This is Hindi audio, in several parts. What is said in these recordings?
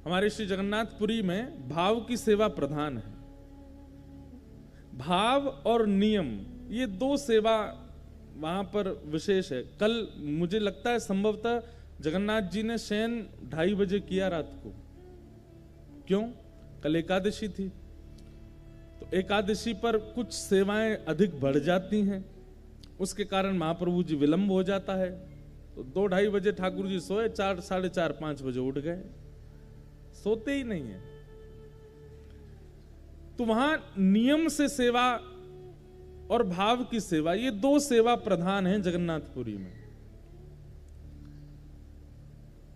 हमारे श्री जगन्नाथपुरी में भाव की सेवा प्रधान है। भाव और नियम, ये दो सेवा वहां पर विशेष है। कल मुझे लगता है संभवतः जगन्नाथ जी ने शयन 2:30 बजे किया रात को। क्यों? कल एकादशी थी, तो एकादशी पर कुछ सेवाएं अधिक बढ़ जाती हैं, उसके कारण महाप्रभु जी विलंब हो जाता है। तो 2-2:30 बजे ठाकुर जी सोए, 4, 4:30, 5 बजे उठ गए, सोते ही नहीं है। तो वहां नियम से सेवा और भाव की सेवा, ये दो सेवा प्रधान हैं जगन्नाथपुरी में।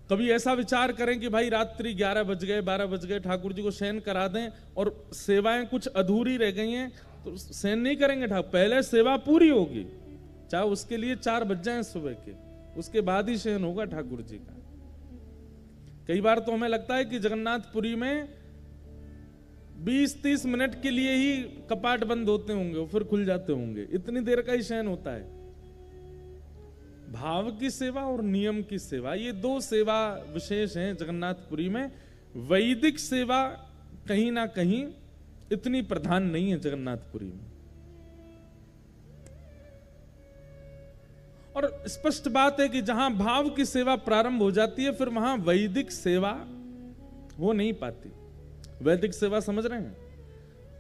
कभी ऐसा विचार करें कि भाई रात्रि 11 बज गए, 12 बज गए, ठाकुर जी को शयन करा दें और सेवाएं कुछ अधूरी रह गई हैं, तो शयन नहीं करेंगे ठाकुर, पहले सेवा पूरी होगी, चाहे उसके लिए 4 बज जाएं सुबह के, उसके बाद ही शयन होगा ठाकुर जी का। कई बार तो हमें लगता है कि जगन्नाथपुरी में 20-30 मिनट के लिए ही कपाट बंद होते होंगे और फिर खुल जाते होंगे, इतनी देर का ही शयन होता है। भाव की सेवा और नियम की सेवा, ये दो सेवा विशेष हैं जगन्नाथपुरी में। वैदिक सेवा कहीं ना कहीं इतनी प्रधान नहीं है जगन्नाथपुरी में। और स्पष्ट बात है कि जहां भाव की सेवा प्रारंभ हो जाती है, फिर वहां वैदिक सेवा हो नहीं पाती। वैदिक सेवा समझ रहे हैं?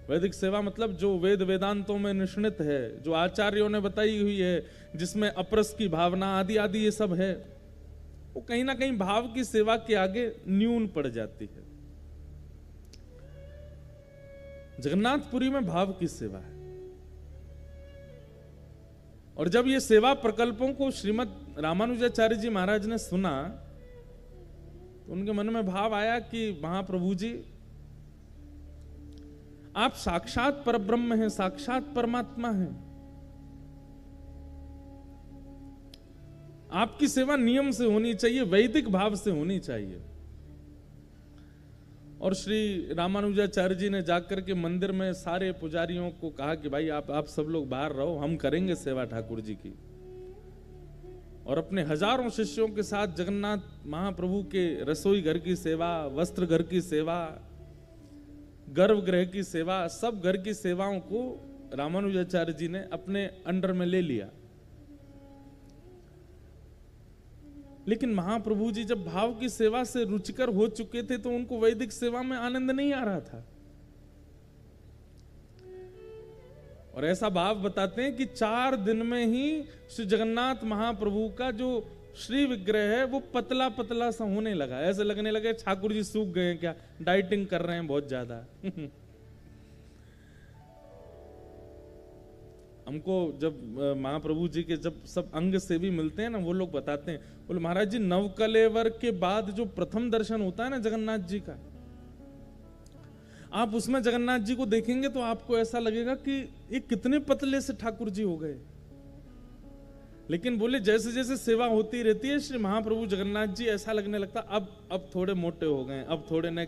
वैदिक सेवा मतलब जो वेद वेदांतों में निष्णित है, जो आचार्यों ने बताई हुई है, जिसमें अपरस की भावना आदि आदि ये सब है, वो कहीं ना कहीं भाव की सेवा के आगे न्यून पड़ जाती है। जगन्नाथपुरी में भाव की सेवा है। और जब ये सेवा प्रकल्पों को श्रीमद रामानुजाचार्य जी महाराज ने सुना, तो उनके मन में भाव आया कि महाप्रभु जी, आप साक्षात परब्रह्म हैं, साक्षात परमात्मा हैं, आपकी सेवा नियम से होनी चाहिए, वैदिक भाव से होनी चाहिए। और श्री रामानुजाचार्य जी ने जाकर के मंदिर में सारे पुजारियों को कहा कि भाई आप सब लोग बाहर रहो, हम करेंगे सेवा ठाकुर जी की। और अपने हजारों शिष्यों के साथ जगन्नाथ महाप्रभु के रसोई घर की सेवा, वस्त्र घर की सेवा, गर्भगृह की सेवा, सब घर की सेवाओं को रामानुजाचार्य जी ने अपने अंडर में ले लिया। लेकिन महाप्रभु जी जब भाव की सेवा से रुचिकर हो चुके थे, तो उनको वैदिक सेवा में आनंद नहीं आ रहा था। और ऐसा भाव बताते हैं कि 4 दिन में ही श्री जगन्नाथ महाप्रभु का जो श्री विग्रह है वो पतला पतला सा होने लगा। ऐसे लगने लगे ठाकुर जी सूख गए हैं क्या, डाइटिंग कर रहे हैं बहुत ज्यादा। हमको जब महाप्रभु जी के जब सब अंग से भी मिलते हैं ना, वो लोग बताते हैं, बोले महाराज जी नवकलेवर के बाद जो प्रथम दर्शन होता है ना जगन्नाथ जी का, आप उसमें जगन्नाथ जी को देखेंगे तो आपको ऐसा लगेगा कि ये कितने पतले से ठाकुर जी हो गए। लेकिन बोले जैसे जैसे सेवा होती रहती है श्री महाप्रभु जगन्नाथ जी, ऐसा लगने लगता अब थोड़े मोटे हो गए, अब थोड़े ने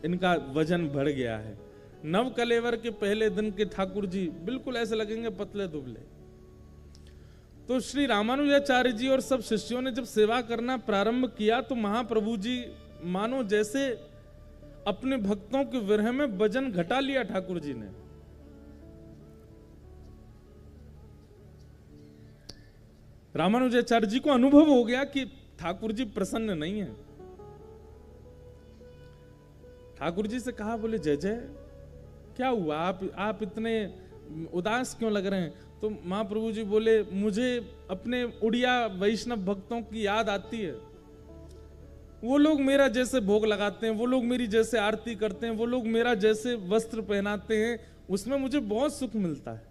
इनका वजन बढ़ गया है। नव कलेवर के पहले दिन के ठाकुर जी बिल्कुल ऐसे लगेंगे पतले दुबले। तो श्री रामानुजाचार्य जी और सब शिष्यों ने जब सेवा करना प्रारंभ किया, तो महाप्रभु जी मानो जैसे अपने भक्तों के विरह में वजन घटा लिया ठाकुर जी ने। रामानुजाचार्य जी को अनुभव हो गया कि ठाकुर जी प्रसन्न नहीं है। ठाकुर जी से कहा, बोले जय जय क्या हुआ, आप इतने उदास क्यों लग रहे हैं? तो महाप्रभु जी बोले, मुझे अपने उड़िया वैष्णव भक्तों की याद आती है। वो लोग मेरा जैसे भोग लगाते हैं, वो लोग मेरी जैसे आरती करते हैं, वो लोग मेरा जैसे वस्त्र पहनाते हैं, उसमें मुझे बहुत सुख मिलता है।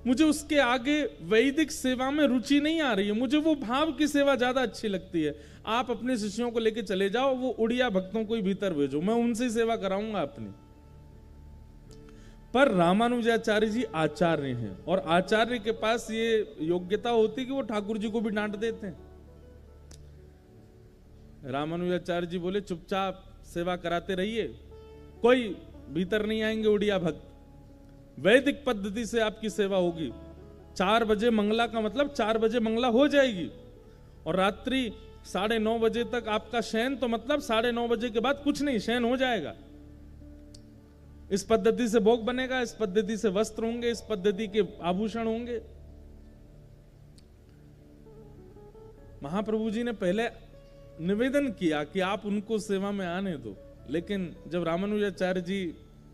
मुझे उसके आगे वैदिक सेवा में रुचि नहीं आ रही है, मुझे वो भाव की सेवा ज्यादा अच्छी लगती है। आप अपने शिष्यों को लेके चले जाओ, वो उड़िया भक्तों को ही भीतर भेजो, मैं उनसे ही सेवा कराऊंगा अपनी। पर रामानुजाचार्य जी आचार्य हैं, और आचार्य के पास ये योग्यता होती कि वो ठाकुर जी को भी डांट देते हैं। रामानुजाचार्य जी बोले, चुपचाप सेवा कराते रहिए, कोई भीतर नहीं आएंगे उड़िया भक्त, वैदिक पद्धति से आपकी सेवा होगी। 4 बजे मंगला का मतलब 4 बजे मंगला हो जाएगी, और रात्रि 9:30 बजे तक आपका शयन, तो मतलब 9:30 बजे के बाद कुछ नहीं, शयन हो जाएगा। इस पद्धति से भोग बनेगा, इस पद्धति से वस्त्र होंगे, इस पद्धति के आभूषण होंगे। महाप्रभु जी ने पहले निवेदन किया कि आप उनको सेवा में आने दो, लेकिन जब रामानुजाचार्य जी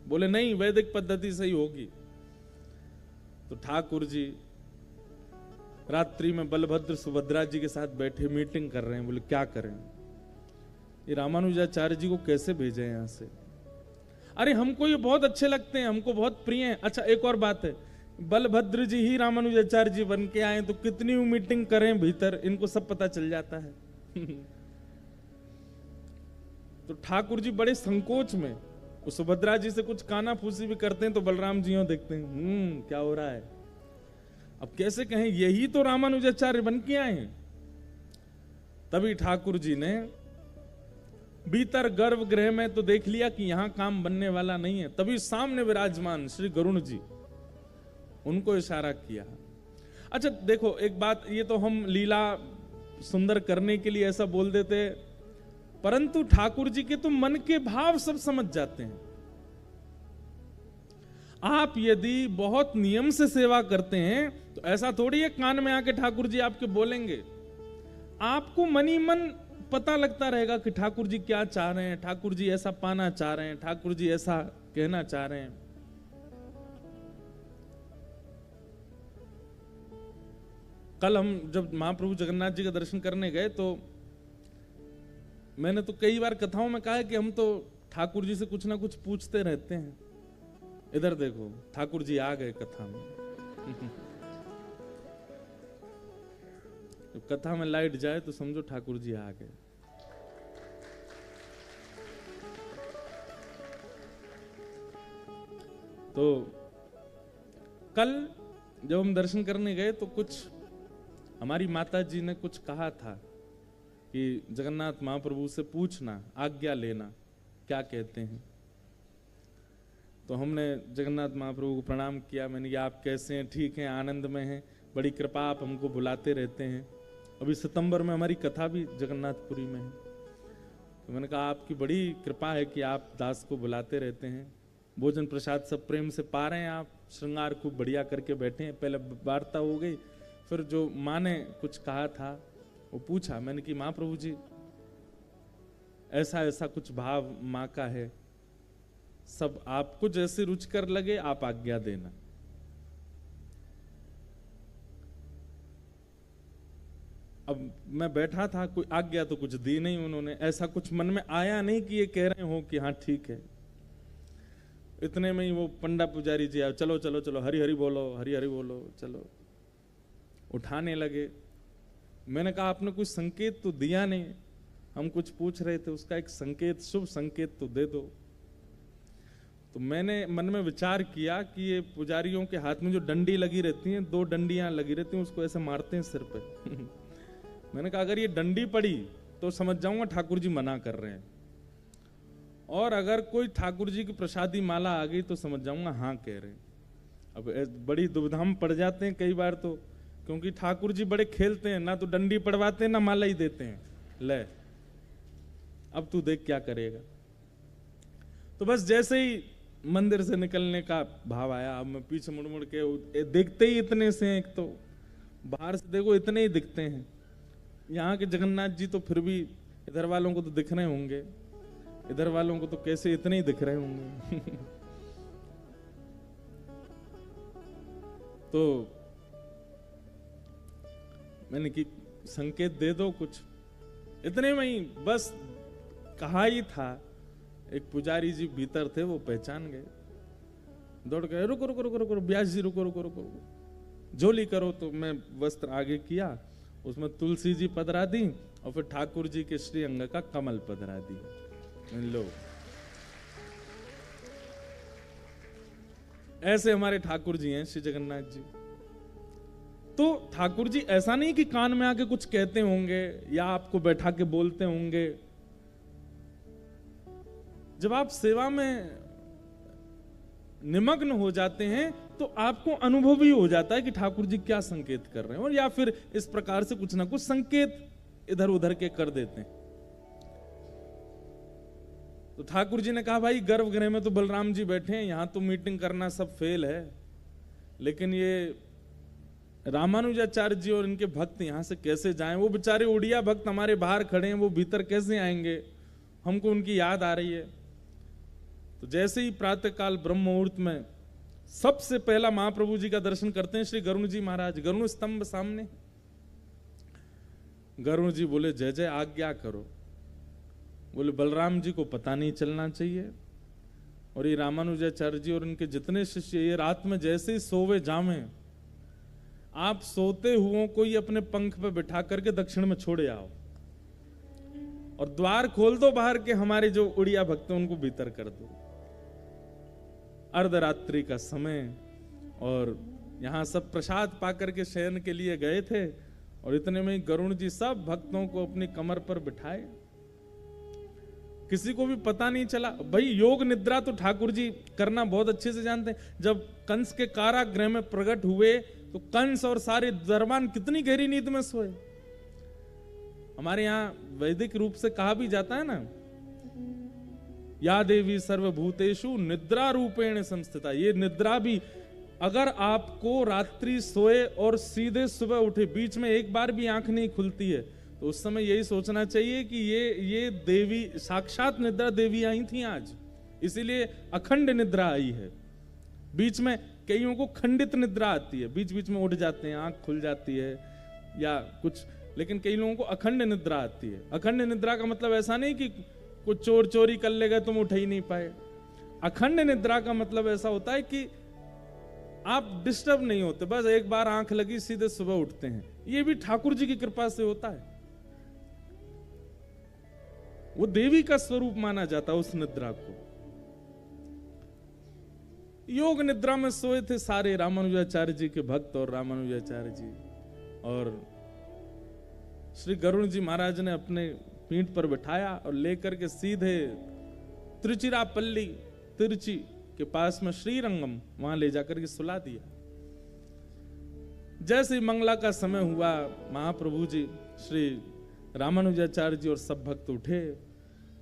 बोले नहीं, वैदिक पद्धति से ही होगी, तो ठाकुर जी रात्रि में बलभद्र सुभद्रा जी के साथ बैठे मीटिंग कर रहे हैं। बोले क्या करें, ये रामानुजाचार्य जी को कैसे भेजें यहां से? अरे हमको ये बहुत अच्छे लगते हैं, हमको बहुत प्रिय हैं। अच्छा एक और बात है, बलभद्र जी ही रामानुजाचार्य जी बन के आए तो कितनी मीटिंग करें भीतर, इनको सब पता चल जाता है। तो ठाकुर जी बड़े संकोच में, सुभद्रा जी से कुछ काना फूसी भी करते हैं तो बलराम जी देखते हैं क्या हो रहा है। अब कैसे कहें, यही तो रामानुजाचार्य बन के आए हैं। तभी ठाकुर जी ने भीतर गर्भगृह में तो देख लिया कि यहां काम बनने वाला नहीं है। तभी सामने विराजमान श्री गरुण जी, उनको इशारा किया। अच्छा देखो एक बात, ये तो हम लीला सुंदर करने के लिए ऐसा बोल देते, परंतु ठाकुर जी के तो मन के भाव सब समझ जाते हैं। आप यदि बहुत नियम से सेवा करते हैं तो ऐसा थोड़ी है कान में आके ठाकुर जी आपके बोलेंगे। आपको मनी मन पता लगता रहेगा कि ठाकुर जी क्या चाह रहे हैं, ठाकुर जी ऐसा पाना चाह रहे हैं, ठाकुर जी ऐसा कहना चाह रहे हैं। कल हम जब महाप्रभु जगन्नाथ जी का दर्शन करने गए तो मैंने तो कई बार कथाओं में कहा है कि हम तो ठाकुर जी से कुछ ना कुछ पूछते रहते हैं। इधर देखो ठाकुर जी आ गए कथा में। जब कथा में लाइट जाए तो समझो ठाकुर जी आ गए। तो कल जब हम दर्शन करने गए तो कुछ हमारी माता जी ने कुछ कहा था कि जगन्नाथ महाप्रभु से पूछना, आज्ञा लेना, क्या कहते हैं। तो हमने जगन्नाथ महाप्रभु को प्रणाम किया। मैंने कहा आप कैसे हैं? ठीक हैं, आनंद में हैं, बड़ी कृपा, आप हमको बुलाते रहते हैं। अभी सितंबर में हमारी कथा भी जगन्नाथपुरी में है। तो मैंने कहा आपकी बड़ी कृपा है कि आप दास को बुलाते रहते हैं, भोजन प्रसाद सब प्रेम से पा रहे हैं, आप श्रृंगार खूब बढ़िया करके बैठे हैं। पहले वार्ता हो गई, फिर जो माँ ने कुछ कहा था वो पूछा। मैंने कि महाप्रभु जी ऐसा ऐसा कुछ भाव माँ का है, सब आपको जैसे रुचिकर लगे आप आज्ञा देना। अब मैं बैठा था, कोई आज्ञा तो कुछ दी नहीं उन्होंने, ऐसा कुछ मन में आया नहीं कि ये कह रहे हो कि हाँ ठीक है। इतने में ही वो पंडा पुजारी जी आए, चलो चलो चलो हरि हरि बोलो, हरि हरि बोलो, चलो उठाने लगे। मैंने कहा आपने कुछ संकेत तो दिया नहीं, हम कुछ पूछ रहे थे, उसका एक संकेत, शुभ संकेत तो दे दो। तो मैंने मन में विचार किया कि ये पुजारियों के हाथ में जो डंडी लगी रहती हैं, 2 डंडियां लगी रहती हैं, उसको ऐसे मारते हैं सिर पे। मैंने कहा अगर ये डंडी पड़ी तो समझ जाऊंगा ठाकुर जी मना कर रहे हैं, और अगर कोई ठाकुर जी की प्रसादी माला आ गई तो समझ जाऊंगा हाँ कह रहे हैं। अब बड़ी दुविधा में पड़ जाते हैं कई बार तो, क्योंकि ठाकुर जी बड़े खेलते हैं, ना तो डंडी पड़वाते हैं ना माला ही देते हैं। ले अब तू देख क्या करेगा। तो बस जैसे ही मंदिर से निकलने का भाव आया, अब मैं पीछे मुड़ मुड़ के देखते ही इतने से हैं, एक तो बाहर से देखो इतने ही दिखते हैं। यहाँ के जगन्नाथ जी तो फिर भी इधर वालों को तो दिख रहे होंगे, इधर वालों को तो कैसे इतने ही दिख रहे होंगे। तो मैंने कि संकेत दे दो कुछ। इतने में ही बस कहा ही था, एक पुजारी जी भीतर थे, वो पहचान गए, दौड़ गए, रुको रुको रुको रुको व्यास जी रुको रुको रुको, झोली करो। तो मैं वस्त्र आगे किया, उसमें तुलसी जी पधरा दी और फिर ठाकुर जी के श्री अंग का कमल पधरा दी। लो ऐसे हमारे ठाकुर जी हैं श्री जगन्नाथ जी। तो ठाकुर जी ऐसा नहीं कि कान में आके कुछ कहते होंगे या आपको बैठा के बोलते होंगे। जब आप सेवा में निमग्न हो जाते हैं तो आपको अनुभव ही हो जाता है कि ठाकुर जी क्या संकेत कर रहे हैं, और या फिर इस प्रकार से कुछ ना कुछ संकेत इधर उधर के कर देते हैं। तो ठाकुर जी ने कहा भाई गर्भगृह में तो बलराम जी बैठे हैं, यहां तो मीटिंग करना सब फेल है, लेकिन ये रामानुजाचार्य जी और इनके भक्त यहां से कैसे जाएं? वो बेचारे उड़िया भक्त हमारे बाहर खड़े हैं, वो भीतर कैसे आएंगे? हमको उनकी याद आ रही है। तो जैसे ही प्रातःकाल ब्रह्म मुहूर्त में सबसे पहला महाप्रभु जी का दर्शन करते हैं श्री गरुण जी महाराज, गरुण स्तंभ सामने। गरुण जी बोले जय जय आज्ञा करो। बोले बलराम जी को पता नहीं चलना चाहिए, और ये रामानुजाचार्य जी और इनके जितने शिष्य ये रात में जैसे ही सोवे जामे, आप सोते हुओं को ही अपने पंख पे बिठा करके दक्षिण में छोड़े आओ और द्वार खोल दो बाहर के, हमारे जो उड़िया भक्त हैं उनको भीतर कर दो। अर्धरात्रि का समय, और यहां सब प्रसाद पाकर के शयन के लिए गए थे, और इतने में गरुण जी सब भक्तों को अपनी कमर पर बिठाए, किसी को भी पता नहीं चला। भाई योग निद्रा तो ठाकुर जी करना बहुत अच्छे से जानते हैं। जब कंस के कारागृह में प्रकट हुए तो कंस और सारे दरबान कितनी गहरी नींद में सोए। हमारे यहाँ वैदिक रूप से कहा भी जाता है ना, या देवी सर्वभूतेषु निद्रा रूपेण संस्थिता। ये निद्रा भी, अगर आपको रात्रि सोए और सीधे सुबह उठे, बीच में एक बार भी आंख नहीं खुलती है, तो उस समय यही सोचना चाहिए कि ये देवी साक्षात निद्रा देवी आई थी आज, इसीलिए अखंड निद्रा आई है। बीच में कईयों को खंडित निद्रा आती है, बीच बीच में उठ जाते हैं, आंख खुल जाती है या कुछ, लेकिन कई लोगों को अखंड निद्रा आती है। अखंड निद्रा का मतलब ऐसा नहीं कि कुछ चोर चोरी कर ले गए तुम उठ ही नहीं पाए। अखंड निद्रा का मतलब ऐसा होता है कि आप डिस्टर्ब नहीं होते, बस एक बार आंख लगी सीधे सुबह उठते हैं। ये भी ठाकुर जी की कृपा से होता है। वो देवी का स्वरूप माना जाता है उस निद्रा को। योग निद्रा में सोए थे सारे रामानुजाचार्य जी के भक्त और रामानुजाचार्य जी, और श्री गरुण जी महाराज ने अपने पीठ पर बिठाया और लेकर के सीधे त्रिचिरापल्ली, तिरुचि के पास में श्रीरंगम, वहां ले जाकर के सुला दिया। जैसे ही मंगला का समय हुआ, महाप्रभु जी श्री रामानुजाचार्य जी और सब भक्त उठे,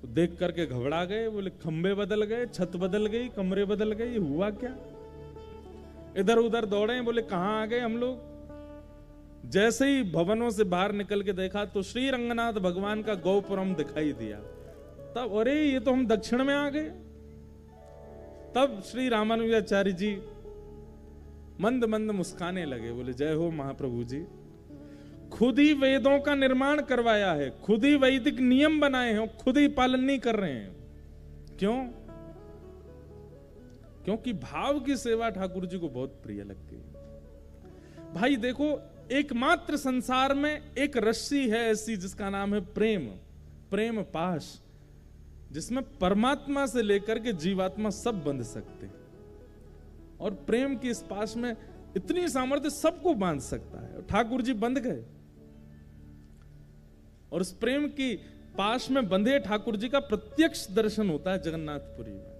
तो देख करके घबरा गए। बोले खंबे बदल गए, छत बदल गई, कमरे बदल गए, ये हुआ क्या? इधर उधर दौड़े, बोले कहां आ गए हम लोग। जैसे ही भवनों से बाहर निकल के देखा तो श्री रंगनाथ भगवान का गौपुरम दिखाई दिया। तब अरे ये तो हम दक्षिण में आ गए। तब श्री रामानुजाचार्य जी मंद मंद मुस्काने लगे, बोले जय हो महाप्रभु जी, खुद ही वेदों का निर्माण करवाया है, खुद ही वैदिक नियम बनाए हैं, खुद ही पालन नहीं कर रहे हैं। क्यों? क्योंकि भाव की सेवा ठाकुर जी को बहुत प्रिय लगती है। भाई देखो, एकमात्र संसार में एक रस्सी है ऐसी जिसका नाम है प्रेम, प्रेम पाश, जिसमें परमात्मा से लेकर के जीवात्मा सब बंध सकते हैं। और प्रेम की इस पाश में इतनी सामर्थ्य सबको बांध सकता है। ठाकुर जी बंध गए, और उस प्रेम की पाश में बंधे ठाकुर जी का प्रत्यक्ष दर्शन होता है जगन्नाथपुरी में।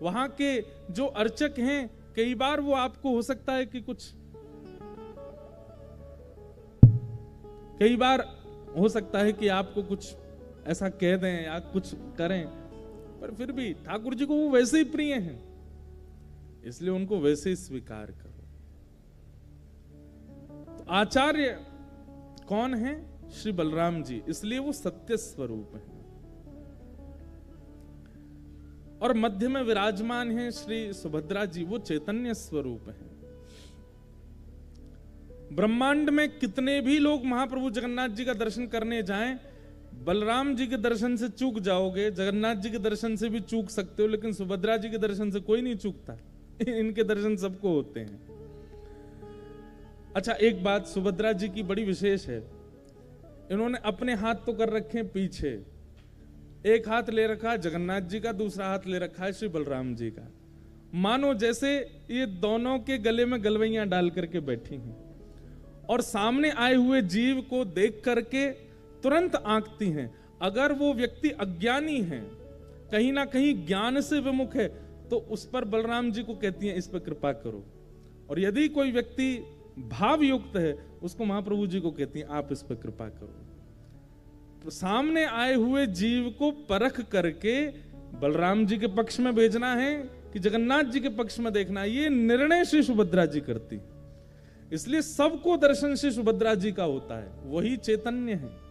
वहां के जो अर्चक हैं, कई बार वो आपको हो सकता है कि कुछ, कई बार हो सकता है कि आपको कुछ ऐसा कह दें या कुछ करें, पर फिर भी ठाकुर जी को वो वैसे ही प्रिय हैं, इसलिए उनको वैसे ही स्वीकार करो। तो आचार्य कौन है? श्री बलराम जी, इसलिए वो सत्य स्वरूप है। और मध्य में विराजमान है श्री सुभद्रा जी, वो चैतन्य स्वरूप है। ब्रह्मांड में कितने भी लोग महाप्रभु जगन्नाथ जी का दर्शन करने जाएं, बलराम जी के दर्शन से चूक जाओगे, जगन्नाथ जी के दर्शन से भी चूक सकते हो, लेकिन सुभद्रा जी के दर्शन से कोई नहीं चूकता। इनके दर्शन सबको होते हैं। अच्छा, एक बात सुभद्रा जी की बड़ी विशेष है, इन्होंने अपने हाथ तो कर रखे हैं पीछे, एक हाथ ले रखा है जगन्नाथ जी का, दूसरा हाथ ले रखा है श्री बलराम जी का, मानो जैसे ये दोनों के गले में गलवैयां डाल करके बैठी हैं, और सामने आए हुए जीव को देख करके तुरंत आंकती हैं। अगर वो व्यक्ति अज्ञानी है, कहीं ना कहीं ज्ञान से विमुख है, तो उस पर बलराम जी को कहती हैं इस पर कृपा करो। और यदि कोई व्यक्ति भाव युक्त है, उसको महाप्रभु जी को कहती हैं आप इस पर कृपा करो। तो सामने आए हुए जीव को परख करके बलराम जी के पक्ष में भेजना है कि जगन्नाथ जी के पक्ष में देखना है, ये निर्णय श्री सुभद्रा जी करती। इसलिए सबको दर्शन श्री सुभद्रा जी का होता है, वही चैतन्य है।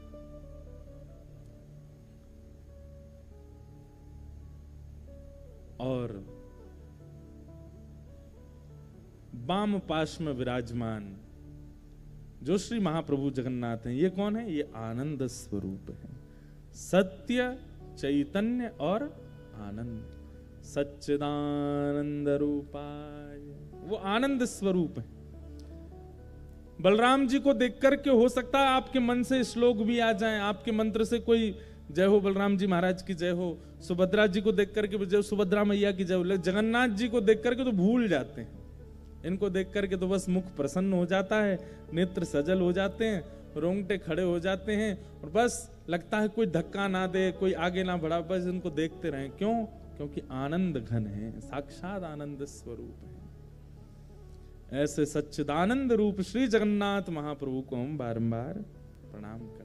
और वाम पाश में विराजमान जो श्री महाप्रभु जगन्नाथ हैं, ये कौन है? ये आनंद स्वरूप है, सत्य चैतन्य और आनंद, सच्चिदानंद रूपाय, वो आनंद स्वरूप है। बलराम जी को देख करके हो सकता है आपके मन से श्लोक भी आ जाएं, आपके मंत्र से कोई जय हो बलराम जी महाराज की जय हो, सुभद्रा जी को देख करके जय, सुभद्रा मैया की जय हो, जगन्नाथ जी को देख करके तो भूल जाते हैं। इनको देख करके तो बस मुख प्रसन्न हो जाता है, नेत्र सजल हो जाते हैं, रोंगटे खड़े हो जाते हैं, और बस लगता है कोई धक्का ना दे, कोई आगे ना बढ़ा, बस इनको देखते रहें। क्यों? क्योंकि आनंद घन है, साक्षात आनंद स्वरूप है। ऐसे सच्चिदानंद रूप श्री जगन्नाथ महाप्रभु को हम बारंबार प्रणाम करें।